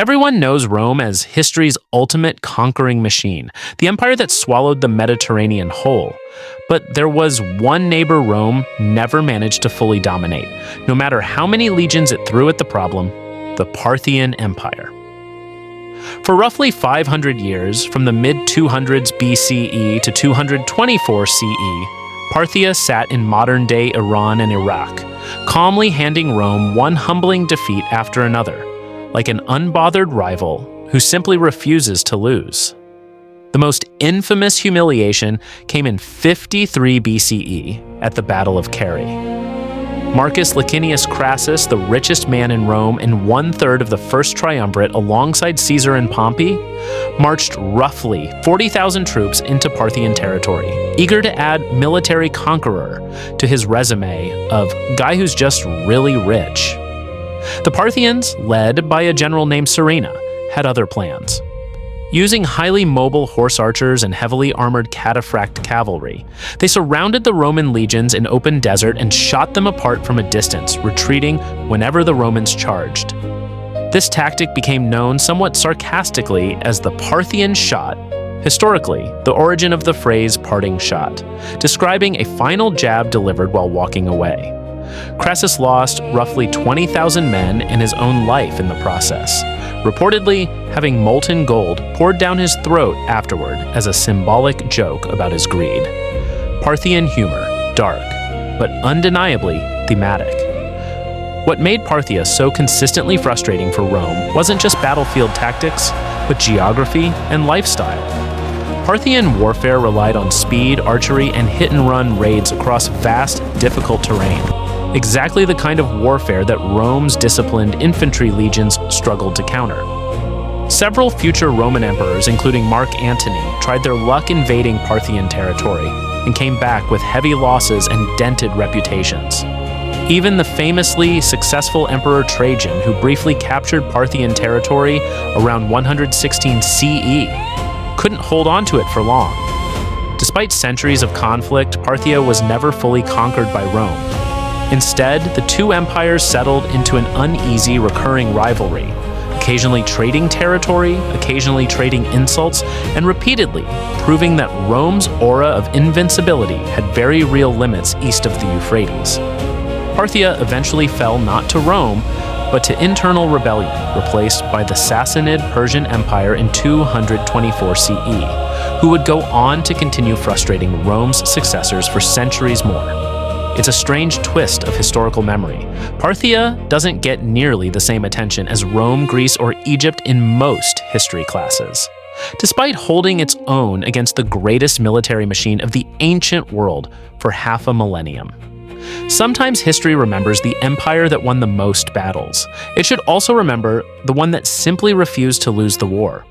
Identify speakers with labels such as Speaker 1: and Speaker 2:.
Speaker 1: Everyone knows Rome as history's ultimate conquering machine, the empire that swallowed the Mediterranean whole. But there was one neighbor Rome never managed to fully dominate, no matter how many legions it threw at the problem: the Parthian Empire. For roughly 500 years, from the mid-200s BCE to 224 CE, Parthia sat in modern-day Iran and Iraq, calmly handing Rome one humbling defeat after another, like an unbothered rival who simply refuses to lose. The most infamous humiliation came in 53 BCE at the Battle of Carrhae. Marcus Licinius Crassus, the richest man in Rome and one-third of the first triumvirate alongside Caesar and Pompey, marched roughly 40,000 troops into Parthian territory, eager to add military conqueror to his resume of guy who's just really rich. The Parthians, led by a general named Serena, had other plans. Using highly mobile horse archers and heavily armored cataphract cavalry, they surrounded the Roman legions in open desert and shot them apart from a distance, retreating whenever the Romans charged. This tactic became known somewhat sarcastically as the Parthian shot, historically the origin of the phrase parting shot, describing a final jab delivered while walking away. Crassus lost roughly 20,000 men and his own life in the process, reportedly having molten gold poured down his throat afterward as a symbolic joke about his greed. Parthian humor, dark, but undeniably thematic. What made Parthia so consistently frustrating for Rome wasn't just battlefield tactics, but geography and lifestyle. Parthian warfare relied on speed, archery, and hit-and-run raids across vast, difficult terrain. Exactly the kind of warfare that Rome's disciplined infantry legions struggled to counter. Several future Roman emperors, including Mark Antony, tried their luck invading Parthian territory and came back with heavy losses and dented reputations. Even the famously successful Emperor Trajan, who briefly captured Parthian territory around 116 CE, couldn't hold on to it for long. Despite centuries of conflict, Parthia was never fully conquered by Rome. Instead, the two empires settled into an uneasy, recurring rivalry, occasionally trading territory, occasionally trading insults, and repeatedly proving that Rome's aura of invincibility had very real limits east of the Euphrates. Parthia eventually fell not to Rome, but to internal rebellion, replaced by the Sassanid Persian Empire in 224 CE, who would go on to continue frustrating Rome's successors for centuries more. It's a strange twist of historical memory. Parthia doesn't get nearly the same attention as Rome, Greece, or Egypt in most history classes, despite holding its own against the greatest military machine of the ancient world for half a millennium. Sometimes history remembers the empire that won the most battles. It should also remember the one that simply refused to lose the war.